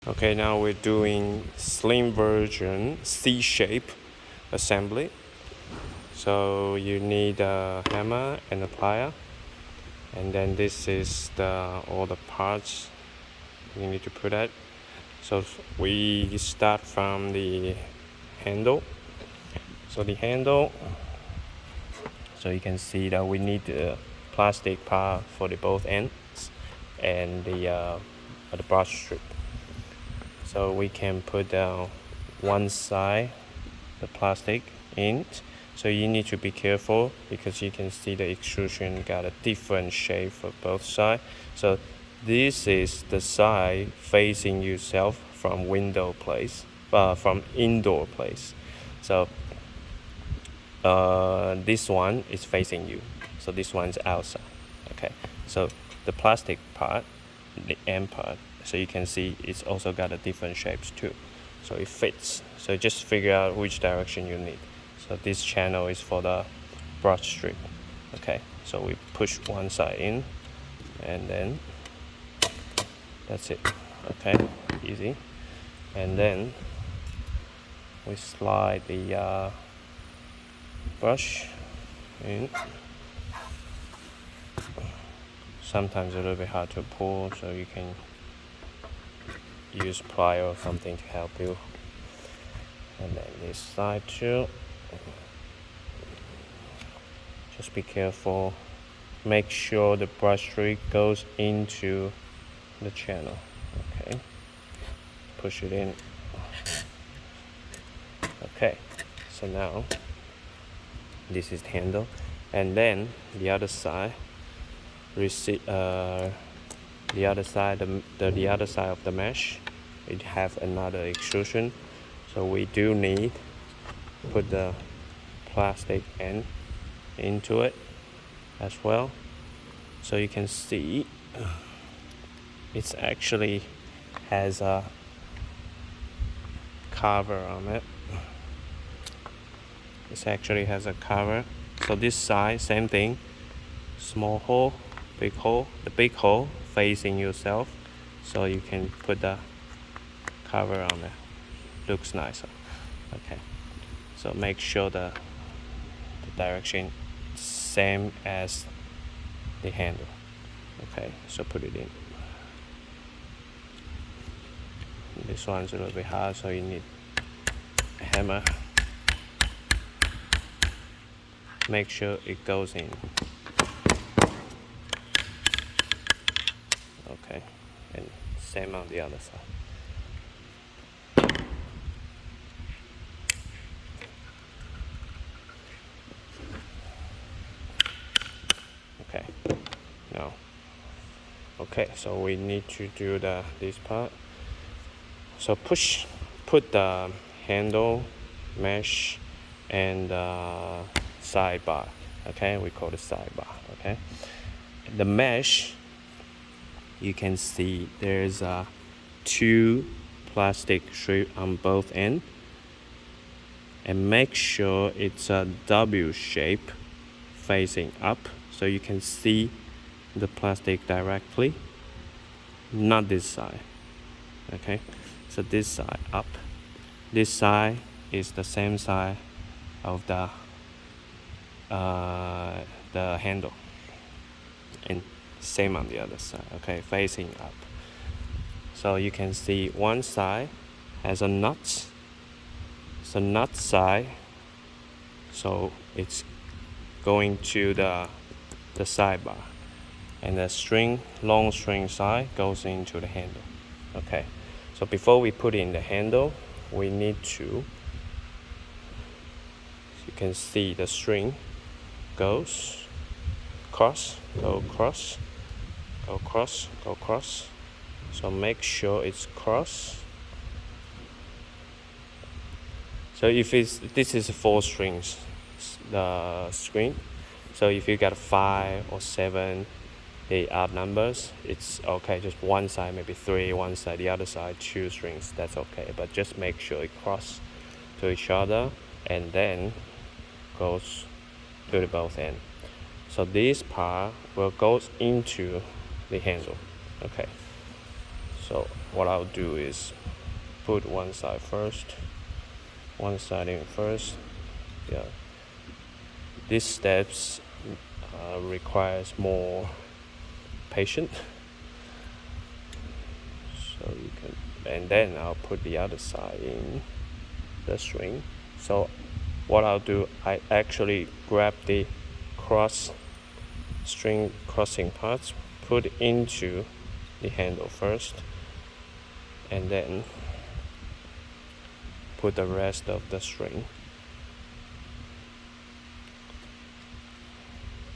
Okay, now we're doing slim version C-shape assembly. So you need a hammer and a plier, and then this is all the parts you need to put it. So we start from the handle. So the handle, so you can see that we need the plastic part for the both ends and the brush strip. So we can put down one side the plastic in. So you need to be careful because you can see the extrusion got a different shape for both sides. So this is the side facing yourself from window place, from indoor place. So this one is facing you. So this one's outside. Okay. So the plastic part, the end part, so you can see it's also got a different shapes too. So it fits. So just figure out which direction you need. So this channel is for the brush strip. Okay, so we push one side in and then that's it. Okay, easy. And then we slide the brush in. Sometimes a little bit hard to pull, so you can use plier or something to help you. And then this side too. Just be careful. Make sure the brush strip goes into the channel. Okay. Push it in. Okay. So now this is the handle, and then the other side. The other side of the mesh, it have another extrusion. So we do need put the plastic end into it as well. So you can see it's actually has a cover on it. It actually has a cover. So this side, same thing, small hole, big hole. The big hole facing yourself, so you can put the cover on it. Looks nicer. Okay, so make sure the direction same as the handle. Okay, so put it in. This one's a little bit hard, so you need a hammer. Make sure it goes in. Okay, and same on the other side. Okay, now, okay, so we need to do this part. So put the handle, mesh, and sidebar. Okay, we call it sidebar. Okay, the mesh, you can see there's two plastic strip on both ends, and make sure it's a W shape facing up, so you can see the plastic directly, not this side. Okay, so this side up, this side is the same side of the handle, and same on the other side. Okay, facing up. So you can see one side has a nut. So nut side, so it's going to the sidebar, and the long string side goes into the handle. Okay, so before we put in the handle, we need to, you can see the string goes cross, go cross, go cross, go cross. So make sure it's cross. So if this is 4 strings, the screen. So if you got 5 or 7, the odd numbers, it's okay. Just one side maybe 3, one side, the other side 2 strings. That's okay. But just make sure it cross to each other and then goes to the both end. So this part will go into the handle. Okay. So what I'll do is put one side in first. Yeah, these steps requires more patience. So you can, and then I'll put the other side in the string. So what I'll do, I actually grab the string crossing parts, put into the handle first, and then put the rest of the string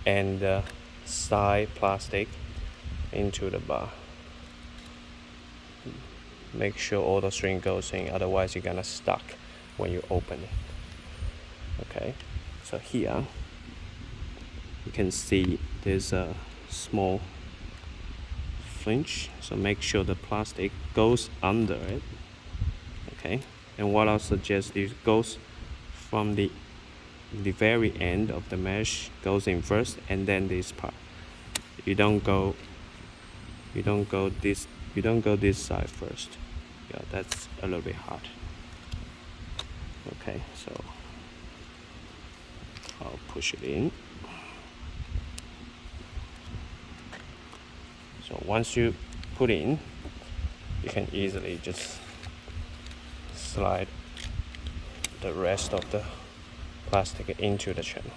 and the side plastic into the bar. Make sure all the string goes in, otherwise you're gonna stuck when you open it. Okay, so here you can see there's a small flinch, so make sure the plastic goes under it. Okay, and what I'll suggest is goes from the very end of the mesh goes in first, and then this part. You don't go this side first. Yeah, that's a little bit hard. Okay, so I'll push it in. So once you put in, you can easily just slide the rest of the plastic into the channel.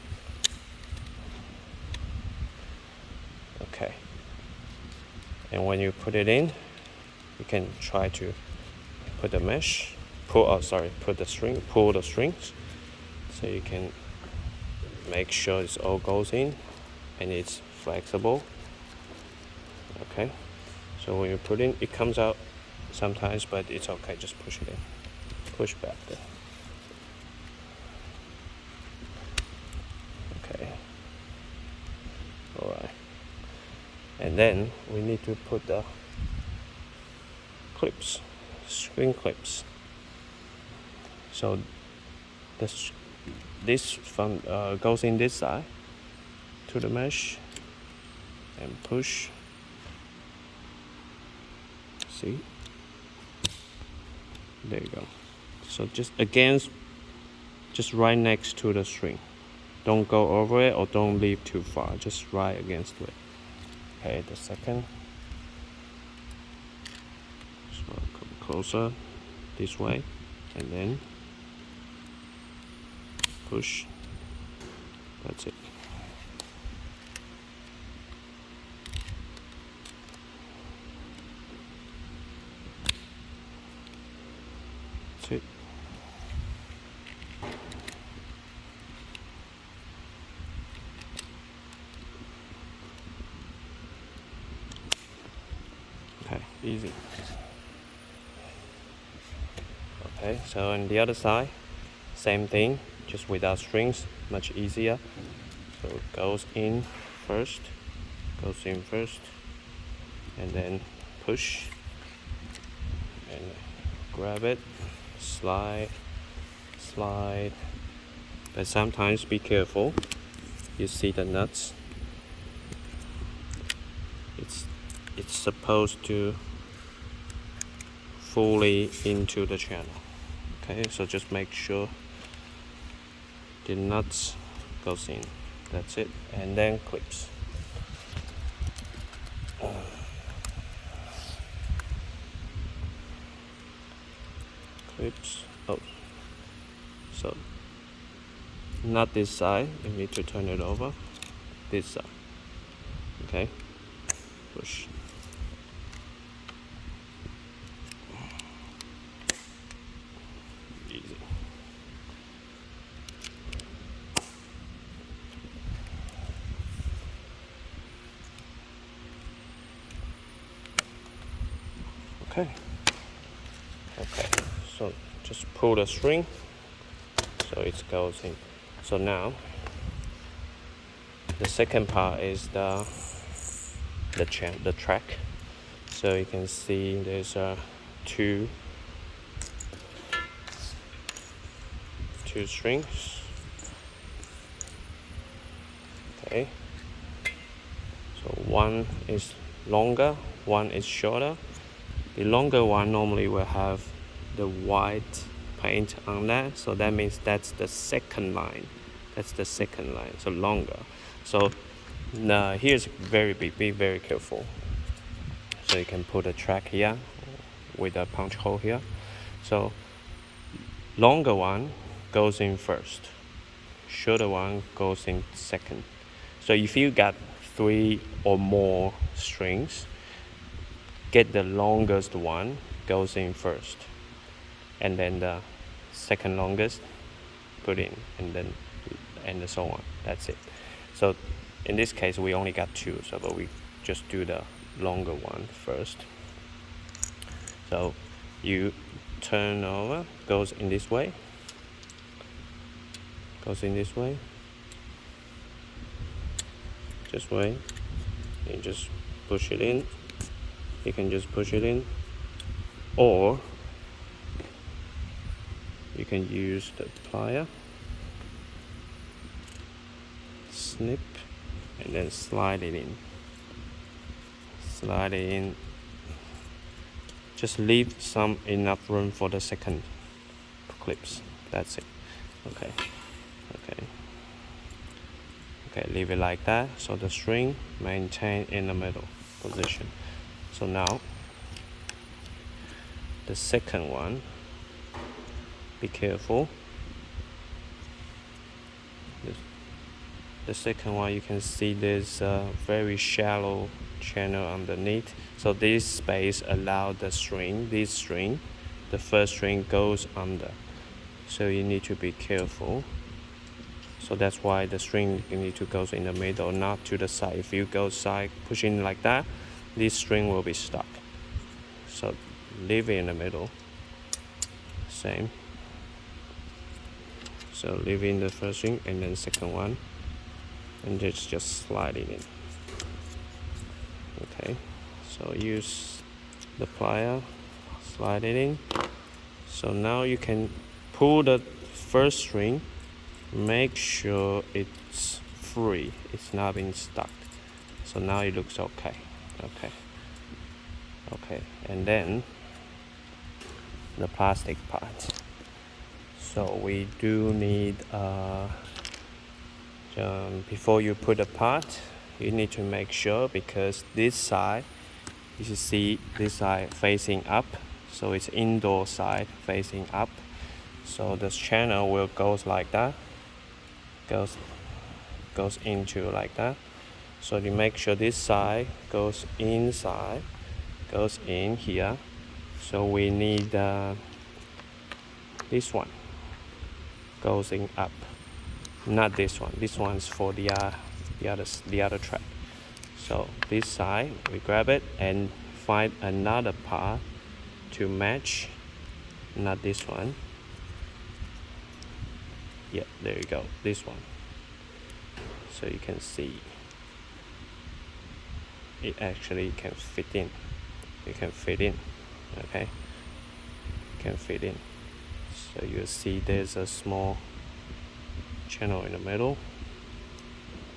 Okay, and when you put it in, you can try to put the mesh, pull the strings, so you can make sure it's all goes in and it's flexible. Okay, so when you put in, it comes out sometimes, but it's okay, just push it in, push back there. Okay, all right, and then we need to put the string clips. So this goes in this side to the mesh and push. See, there you go. So just right next to the string. Don't go over it or don't leave too far, just right against it. Okay, the second. So come closer this way, and then push. That's it. That's it. Okay, easy. Okay, so on the other side, same thing, just without strings, much easier. So it goes in first, and then push, and grab it, slide, but sometimes be careful. You see the nuts, it's supposed to fully into the channel. Okay, so just make sure the nuts goes in. That's it, and then clips. Oh, so not this side, you need to turn it over this side. Okay, push. Easy. Okay, so just pull the string so it goes in. So now the second part is the track. So you can see there's two strings. Okay, so one is longer, one is shorter, The longer one normally will have the white paint on that, so that means that's the second line. That's the second line, so longer. So now here's very big, be very careful. So you can put a track here with a punch hole here. So longer one goes in first, shorter one goes in second. So if you got 3 or more strings, get the longest one goes in first, and then the second longest put in, and so on. That's it. So in this case we only got 2, so but we just do the longer one first. So you turn over, goes in this way, just wait, you just push it in. You can just push it in, or you can use the plier, snip, and then slide it in. Just leave some enough room for the second clips. That's it. Okay, leave it like that, so the string maintain in the middle position. So now the second one, be careful. The second one, you can see there's a very shallow channel underneath, so this space allow the string, the first string goes under, so you need to be careful. So that's why the string you need to go in the middle, not to the side. If you go side, pushing like that, this string will be stuck. So leave it in the middle. Same. So leave in the first string and then second one, and just slide it in. Okay. So use the plier, slide it in. So now you can pull the first string. Make sure it's free, it's not being stuck. So now it looks okay. And then the plastic part. So we do need before you put a part, you need to make sure, because this side, you should see this side facing up, so it's indoor side facing up. So this channel will goes like that. Goes into like that. So you make sure this side goes inside, goes in here. So we need this one goes in up, not this one. This one's for the other track. So this side we grab it and find another part to match, not this one. Yeah, there you go, this one. So you can see it actually can fit in. It can fit in, okay? Can fit in. So you see there's a small channel in the middle.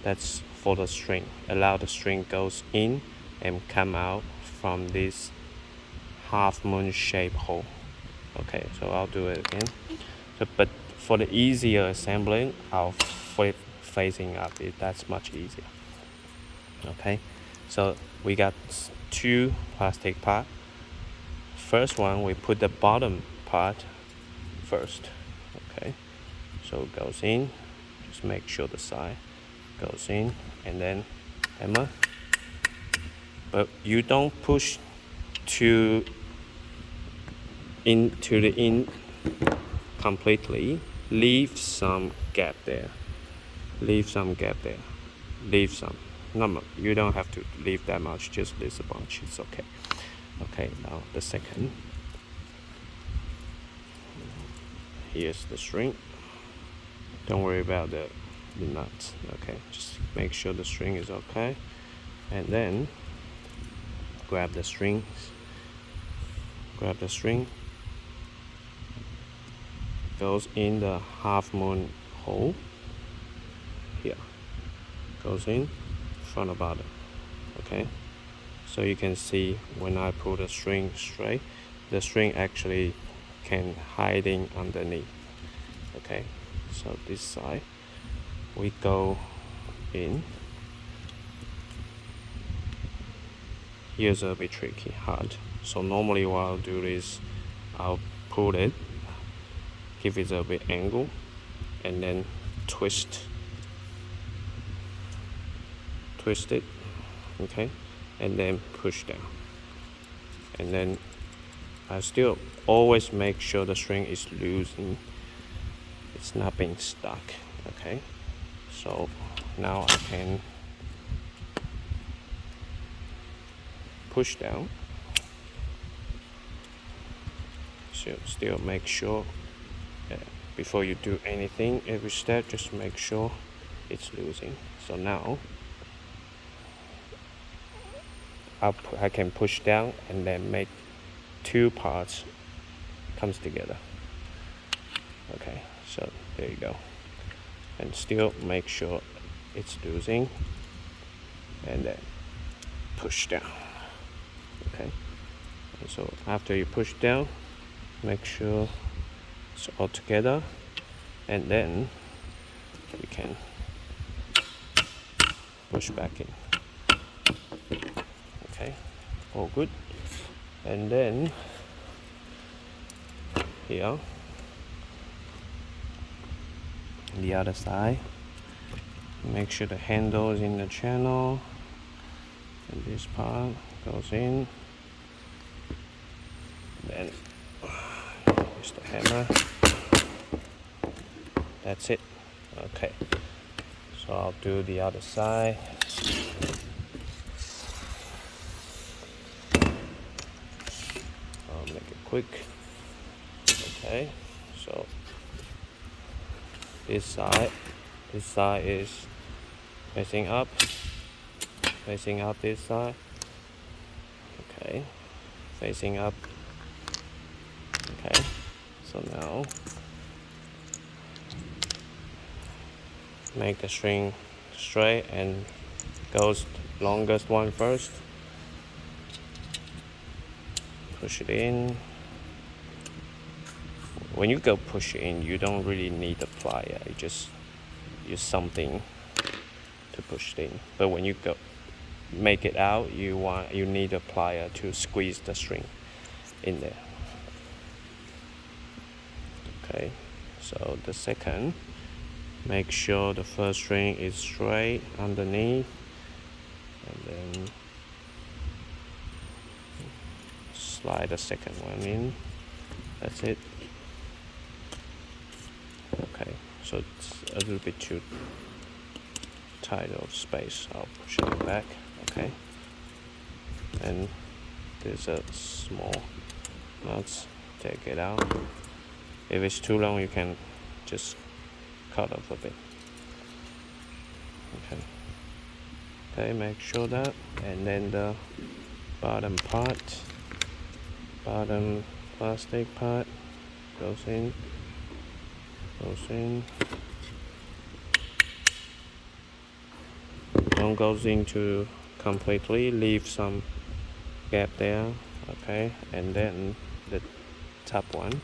That's for the string. Allow the string goes in and come out from this half moon shape hole. Okay, so I'll do it again. So, but for the easier assembling, I'll flip facing up. That's much easier. Okay, so we got 2 plastic parts. First one, we put the bottom part first. Okay, so it goes in. Just make sure the side goes in, and then hammer. But you don't push into the in completely. Leave some gap there. Leave some. No, you don't have to leave that much. Just this a bunch. It's okay. Okay, now the second. Here's the string. Don't worry about the nuts. Okay, just make sure the string is okay, and then grab the string. Goes in the half moon hole here. Goes in front and bottom. Okay, So you can see when I pull the string straight, the string actually can hiding underneath. Okay, so this side we go in. Here's a bit tricky, hard. So normally what I'll do is I'll pull it, give it a bit angle, and then twist it, okay, and then push down. And then I still always make sure the string is loosened, it's not being stuck. Okay, so now I can push down. So still make sure before you do anything, every step, just make sure it's loosened. So now I can push down and then make two parts comes together. Okay, so there you go. And still make sure it's loosened and then push down. Okay, and so after you push down, make sure it's all together, and then you can push back in. Okay, all good. And then here, the other side, make sure the handle is in the channel, and this part goes in. Then use the hammer. That's it. Okay, so I'll do the other side. I'll make it quick. Okay, so this side is facing up this side. Okay, facing up. Okay, so now make the string straight and goes longest one first. Push it in. When you go push it in, you don't really need a plier. You just use something to push it in. But when you go make it out, you need a plier to squeeze the string in there. Okay, so the second, make sure the first string is straight underneath, and then slide the second one in. That's it. Okay, so it's a little bit too tight of space. I'll push it back. Okay, and there's a small nuts. Take it out. If it's too long, you can just cut off a bit. Okay. Okay, make sure that, and then the bottom plastic part goes in. Don't go into completely, leave some gap there. Okay, and then the top one.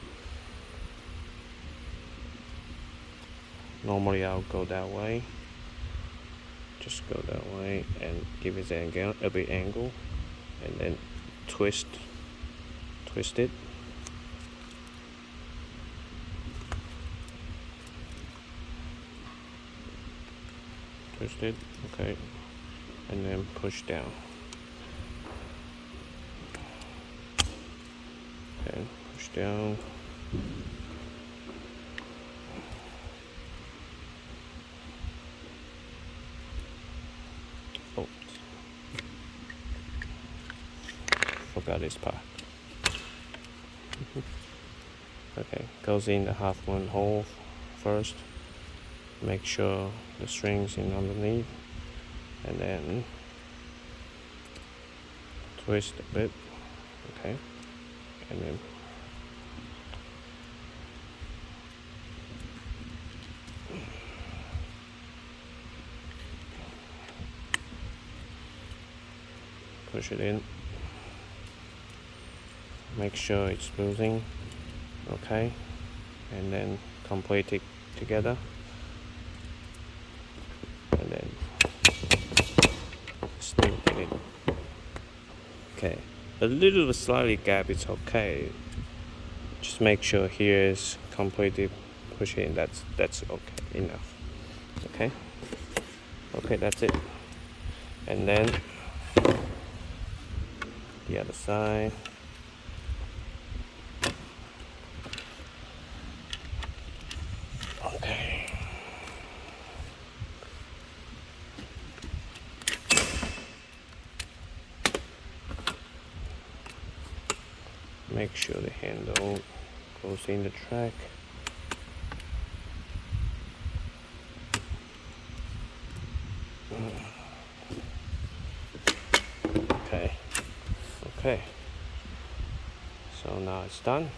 Normally I'll go that way. Just go that way and give it a bit angle, and then twist it. Twist it, okay, and then push down. Okay, push down. Oh, forgot this part. Okay, goes in the half moon hole first. Make sure the string's in underneath, and then twist a bit. Okay, and then put push it in. Make sure it's smoothing. Okay, and then complete it together, and then snip it in. Okay, a little slightly gap is okay. Just make sure here is completely push in. That's okay enough. Okay, that's it. And then the other side. Okay. Make sure the handle goes in the track. Okay. So now it's done.